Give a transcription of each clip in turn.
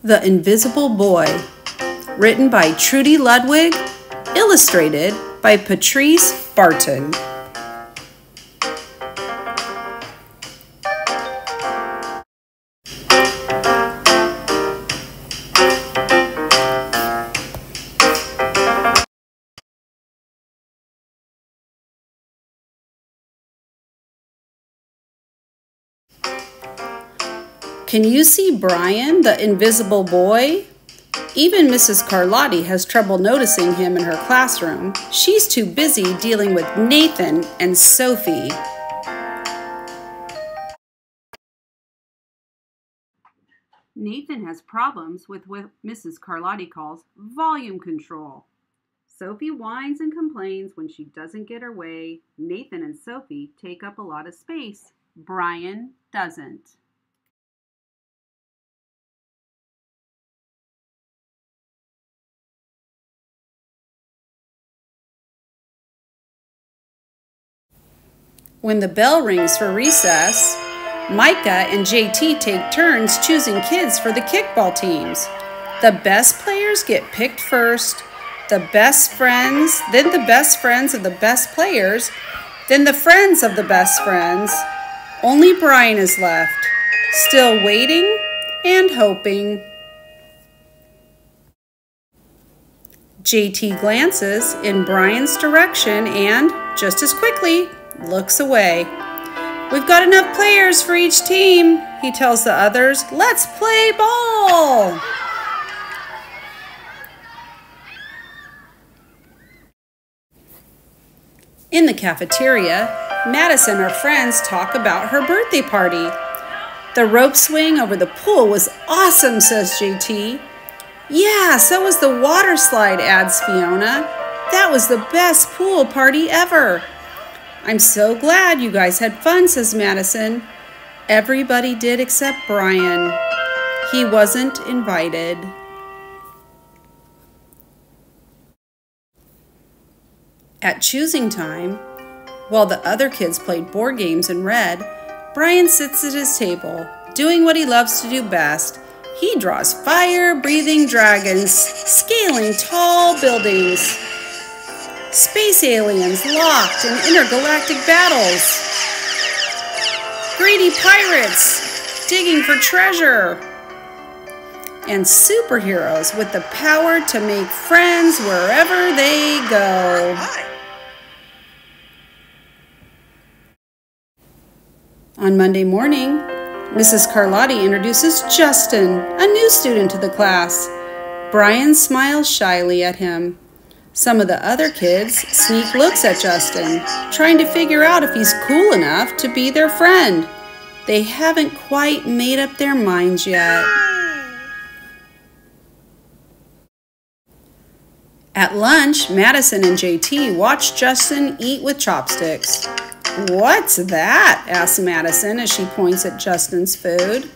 The Invisible Boy, written by Trudy Ludwig, illustrated by Patrice Barton. Can you see Brian, the invisible boy? Even Mrs. Carlotti has trouble noticing him in her classroom. She's too busy dealing with Nathan and Sophie. Nathan has problems with what Mrs. Carlotti calls volume control. Sophie whines and complains when she doesn't get her way. Nathan and Sophie take up a lot of space. Brian doesn't. When the bell rings for recess, Micah and JT take turns choosing kids for the kickball teams. The best players get picked first, the best friends, then the best friends of the best players, then the friends of the best friends. Only Brian is left, still waiting and hoping. JT glances in Brian's direction and, just as quickly, looks away. We've got enough players for each team, he tells the others. Let's play ball! In the cafeteria, Madison and her friends talk about her birthday party. The rope swing over the pool was awesome, says JT. Yeah, so was the water slide, adds Fiona. That was the best pool party ever. I'm so glad you guys had fun, says Madison. Everybody did except Brian. He wasn't invited. At choosing time, while the other kids played board games and read, Brian sits at his table, doing what he loves to do best. He draws fire-breathing dragons, scaling tall buildings. Space aliens locked in intergalactic battles. Greedy pirates digging for treasure. And superheroes with the power to make friends wherever they go. On Monday morning, Mrs. Carlotti introduces Justin, a new student to the class. Brian smiles shyly at him. Some of the other kids sneak looks at Justin, trying to figure out if he's cool enough to be their friend. They haven't quite made up their minds yet. At lunch, Madison and JT watch Justin eat with chopsticks. What's that? asks Madison as she points at Justin's food.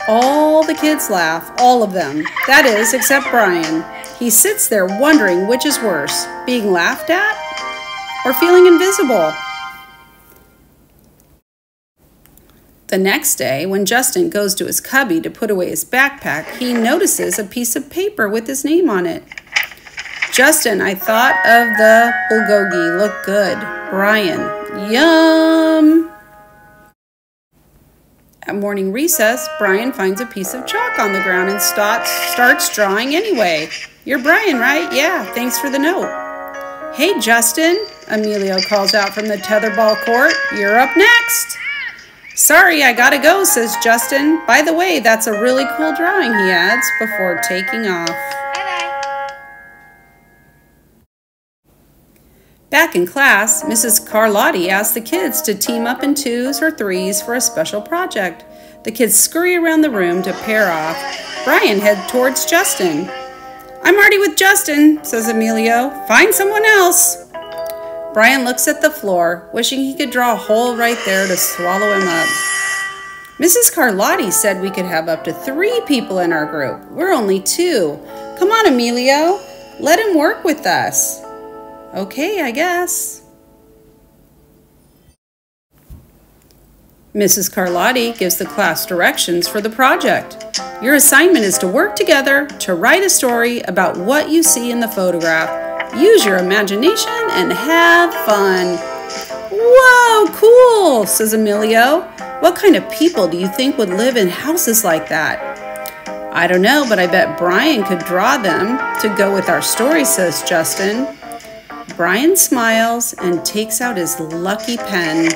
All the kids laugh, all of them. That is, except Brian. He sits there wondering which is worse, being laughed at or feeling invisible. The next day, when Justin goes to his cubby to put away his backpack, he notices a piece of paper with his name on it. Justin, I thought of the bulgogi. Look good. Brian, yum! At morning recess, Brian finds a piece of chalk on the ground and starts drawing anyway. You're Brian, right? Yeah, thanks for the note. Hey, Justin, Emilio calls out from the tetherball court. You're up next. Sorry, I gotta go, says Justin. By the way, that's a really cool drawing, he adds, before taking off. Back in class, Mrs. Carlotti asks the kids to team up in twos or threes for a special project. The kids scurry around the room to pair off. Brian heads towards Justin. I'm already with Justin, says Emilio. Find someone else. Brian looks at the floor, wishing he could draw a hole right there to swallow him up. Mrs. Carlotti said we could have up to 3 people in our group. We're only 2. Come on, Emilio. Let him work with us. Okay, I guess. Mrs. Carlotti gives the class directions for the project. Your assignment is to work together to write a story about what you see in the photograph. Use your imagination and have fun. Whoa, cool, says Emilio. What kind of people do you think would live in houses like that? I don't know, but I bet Brian could draw them to go with our story, says Justin. Brian smiles and takes out his lucky pen.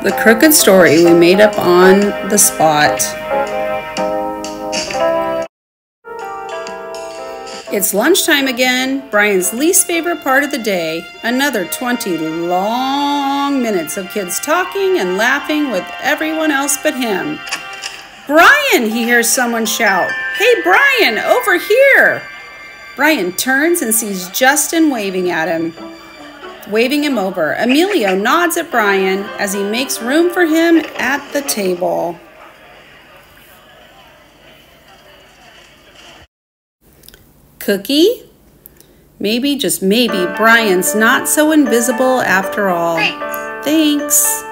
The crooked story we made up on the spot. It's lunchtime again, Brian's least favorite part of the day. Another 20 long minutes of kids talking and laughing with everyone else but him. Brian, he hears someone shout. Hey, Brian, over here. Brian turns and sees Justin waving him over. Emilio nods at Brian as he makes room for him at the table. Cookie? Maybe, just maybe, Brian's not so invisible after all. Thanks.